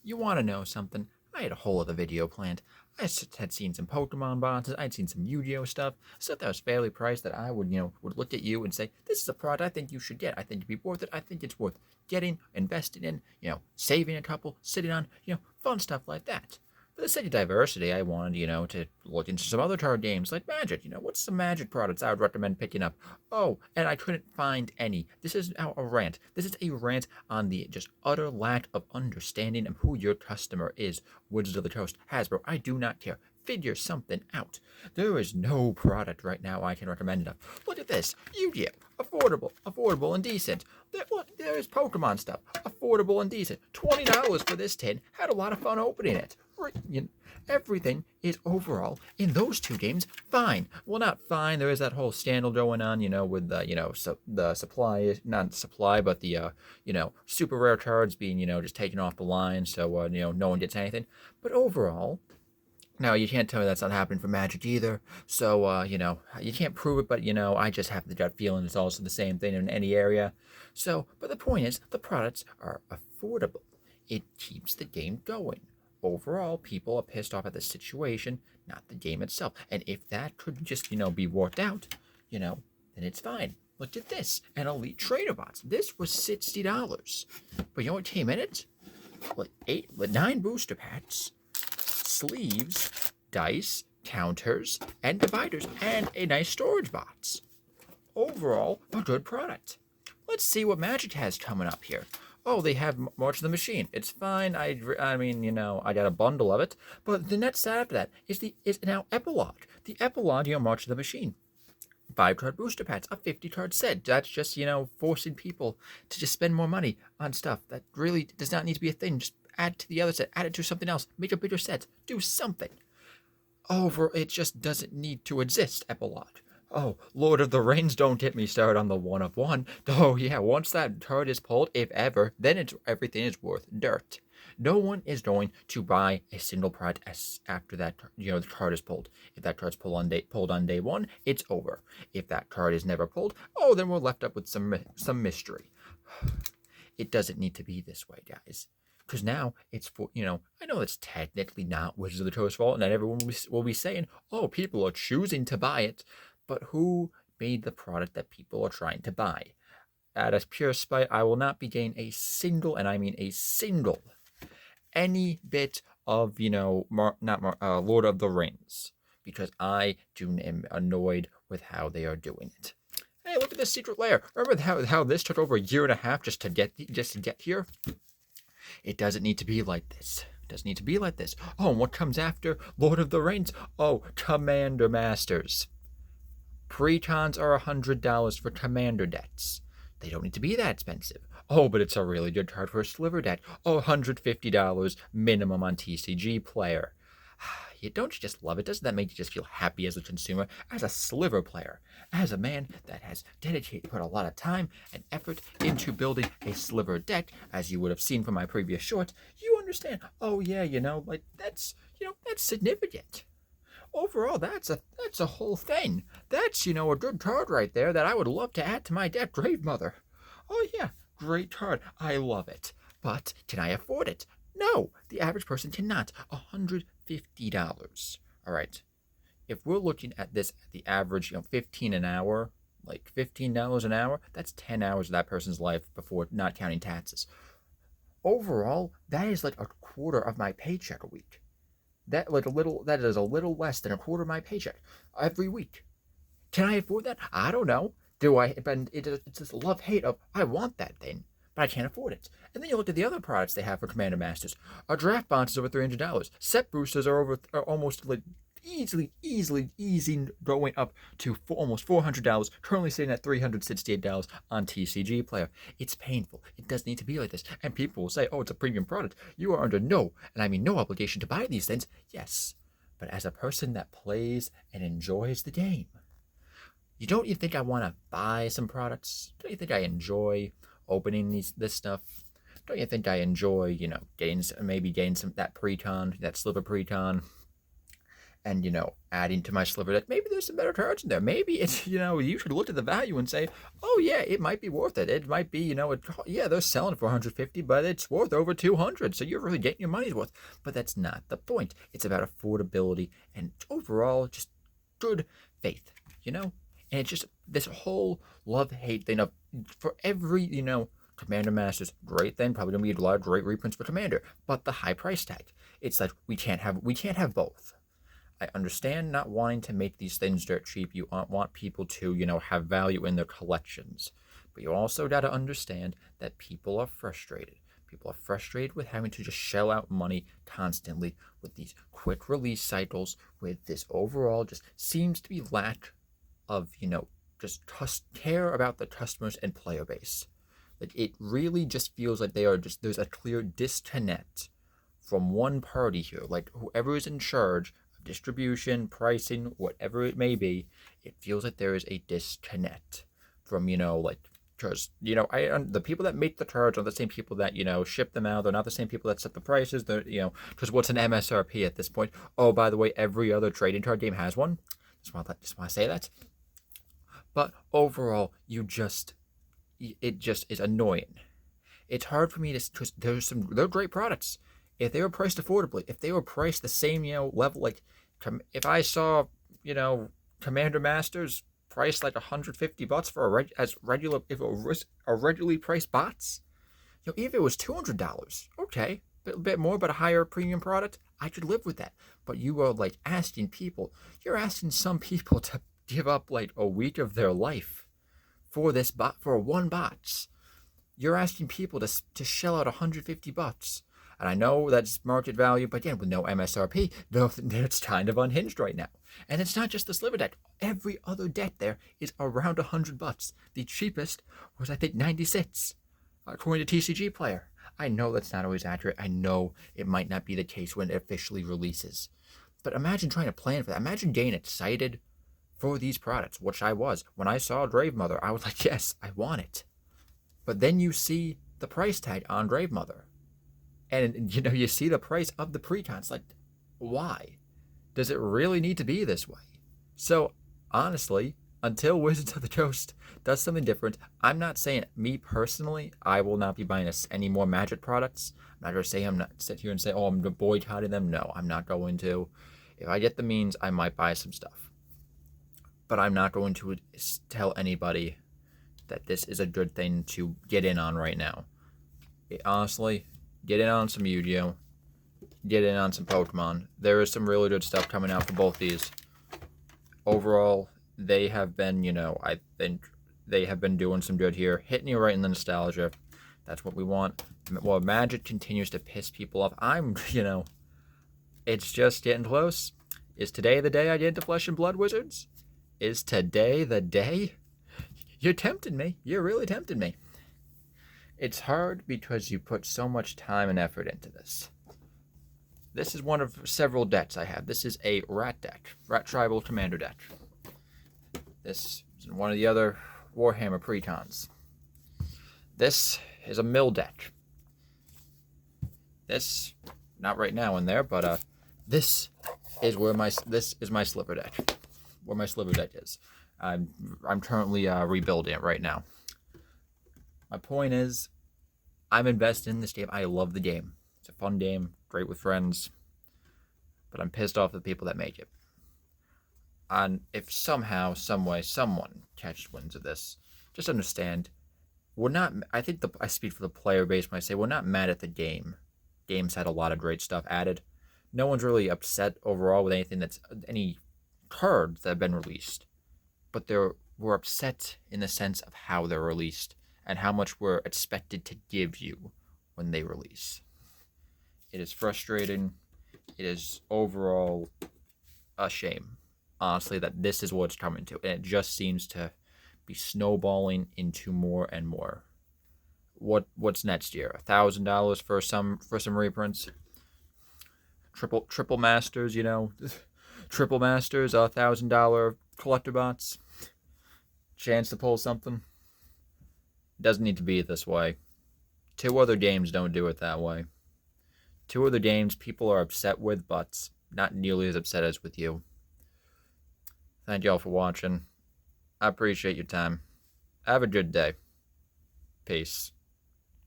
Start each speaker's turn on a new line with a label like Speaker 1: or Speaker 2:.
Speaker 1: You want to know something? I had a whole other video planned. Had seen some Pokemon boxes. I'd seen some Yu-Gi-Oh stuff that was fairly priced that I would look at you and say, this is a product I think you should get. I think it'd be worth it. I think it's worth getting, investing in, saving a couple, sitting on, fun stuff like that. For the sake of diversity, I wanted, to look into some other card games like Magic. What's some Magic products I would recommend picking up? Oh, and I couldn't find any. This is now a rant. This is a rant on the just utter lack of understanding of who your customer is. Wizards of the Coast, Hasbro, I do not care. Figure something out. There is no product right now I can recommend enough. Look at this. Yu-Gi-Oh! Affordable and decent. There is Pokemon stuff. Affordable and decent. $20 for this tin. Had a lot of fun opening it. Everything is overall in those two games fine. Well, not fine. There is that whole scandal going on, with the supply, not supply, but the super rare cards being just taken off the line, so no one gets anything. But overall, now you can't tell me that's not happening for Magic either. So you can't prove it, but I just have the gut feeling it's also the same thing in any area. So, but the point is, the products are affordable. It keeps the game going. Overall, people are pissed off at the situation, not the game itself. And if that could just, be worked out, then it's fine. Look at this, an Elite Trader Box. This was $60. But you know what came in it? Nine booster packs, sleeves, dice, counters, and dividers, and a nice storage box. Overall, a good product. Let's see what Magic has coming up here. Oh, they have March of the Machine. It's fine. I mean, I got a bundle of it. But the next set after that is now Epilogue. The Epilogue, March of the Machine. 5-card booster packs, a 50-card set. That's just, forcing people to just spend more money on stuff that really does not need to be a thing. Just add to the other set. Add it to something else. Make a bigger set. Do something. It just doesn't need to exist, Epilogue. Oh, Lord of the Rings, don't get me started on the 1 of 1. Oh, yeah, once that card is pulled, if ever, then everything is worth dirt. No one is going to buy a single product after that, the card is pulled. If that card's pulled on day 1, it's over. If that card is never pulled, then we're left up with some mystery. It doesn't need to be this way, guys. Because now it's for, I know it's technically not Wizards of the Coast fault, and that everyone will be saying, oh, people are choosing to buy it. But who made the product that people are trying to buy? Out of pure spite, I will not be getting a single, and I mean a single, any bit of, Lord of the Rings, because I am annoyed with how they are doing it. Hey, look at this secret lair. Remember how this took over a year and a half just to get here? It doesn't need to be like this. It doesn't need to be like this. Oh, and what comes after Lord of the Rings? Oh, Commander Masters. Pre-cons are $100 for commander decks. They don't need to be that expensive. Oh, but it's a really good card for a sliver deck. Oh, $150 minimum on TCG player. Don't you just love it? Doesn't that make you just feel happy as a consumer, as a sliver player, as a man that has put a lot of time and effort into building a sliver deck, as you would have seen from my previous short? You understand? Oh yeah, that's significant. Overall, that's a whole thing. That's, a good card right there that I would love to add to my deck, Grave Mother. Oh yeah, great card. I love it. But can I afford it? No, the average person cannot. $150. All right. If we're looking at this at the average, 15 an hour, like $15 an hour, that's 10 hours of that person's life before not counting taxes. Overall, that is like a quarter of my paycheck a week. That is a little less than a quarter of my paycheck every week. Can I afford that? I don't know. Do I? But it's this love-hate of, I want that thing, but I can't afford it. And then you look at the other products they have for Commander Masters. A draft box is over $300. Set boosters are almost like easily going up to almost $400, currently sitting at $368 on TCG Player. It's painful. It doesn't need to be like this. And people will say, oh, it's a premium product. You are under no obligation to buy these things. Yes, but as a person that plays and enjoys the game, don't you think I want to buy some products? Don't you think I enjoy opening this stuff? Don't you think I enjoy, getting some that pre-con, that sliver pre-con? and adding to my sliver deck, maybe there's some better cards in there. Maybe it's you should look at the value and say, oh yeah, it might be worth it. It might be yeah, they're selling for 150, but it's worth over 200, so you're really getting your money's worth. But that's not the point. It's about affordability and overall just good faith, and it's just this whole love-hate thing of, for every Commander Masters, great thing, probably gonna be a lot of great reprints for Commander, but the high price tag. It's like we can't have both. I understand not wanting to make these things dirt cheap. You want people to, have value in their collections. But you also got to understand that people are frustrated. People are frustrated with having to just shell out money constantly with these quick release cycles, with this overall just seems to be lack of, just care about the customers and player base. Like, it really just feels like there's a clear disconnect from one party here. Like, whoever is in charge distribution, pricing, whatever it may be, it feels like there is a disconnect from, because, the people that make the cards are the same people that, ship them out. They're not the same people that set the prices. They're, because what's an MSRP at this point? Oh, by the way, every other trading card game has one. Just want to say that. But overall, it just is annoying. It's hard for me to, because they're great products. If they were priced affordably, if they were priced the same, level, like, if I saw, Commander Masters priced like $150 for a regularly priced bots, even if it was $200, okay, a bit more, but a higher premium product, I could live with that. But you are like you're asking some people to give up like a week of their life for this bot, for one bots. You're asking people to shell out $150. And I know that's market value, but again, with no MSRP, it's kind of unhinged right now. And it's not just the sliver deck. Every other deck there is around $100. The cheapest was, I think, 96, according to TCG Player. I know that's not always accurate. I know it might not be the case when it officially releases. But imagine trying to plan for that. Imagine getting excited for these products, which I was. When I saw Grave Mother, I was like, yes, I want it. But then you see the price tag on Grave Mother. And, you see the price of the precons. Like, why? Does it really need to be this way? So, honestly, until Wizards of the Coast does something different, I'm not saying, me personally, I will not be buying any more Magic products. I'm not going to say, I'm not sit here and say, oh, I'm boycotting them. No, I'm not going to. If I get the means, I might buy some stuff. But I'm not going to tell anybody that this is a good thing to get in on right now. Honestly, get in on some Yu-Gi-Oh! Get in on some Pokemon. There is some really good stuff coming out for both these. Overall, they have been, I think they have been doing some good here. Hitting you right in the nostalgia. That's what we want. Well, Magic continues to piss people off. It's just getting close. Is today the day I get into Flesh and Blood Wizards? Is today the day? You're tempting me. You're really tempting me. It's hard because you put so much time and effort into this. This is one of several decks I have. This is a Rat deck. Rat Tribal Commander deck. This is one of the other Warhammer Precons. This is a Mill deck. This, not right now in there, but this is my Sliver deck. Where my Sliver deck is. I'm currently rebuilding it right now. My point is, I'm invested in this game. I love the game. It's a fun game, great with friends, but I'm pissed off at the people that make it. And if somehow, some way, someone catches winds of this, just understand, I speak for the player base when I say we're not mad at the game. Game's had a lot of great stuff added. No one's really upset overall with any cards that have been released. But we're upset in the sense of how they're released and how much we're expected to give you when they release. It is frustrating. It is overall a shame, honestly, that this is what it's coming to. And it just seems to be snowballing into more and more. What's next year? $1,000 for some reprints? Triple masters, Triple masters, $1,000 collector bots. Chance to pull something. Doesn't need to be this way. 2 other games don't do it that way. 2 other games people are upset with, but not nearly as upset as with you. Thank y'all for watching. I appreciate your time. Have a good day. Peace.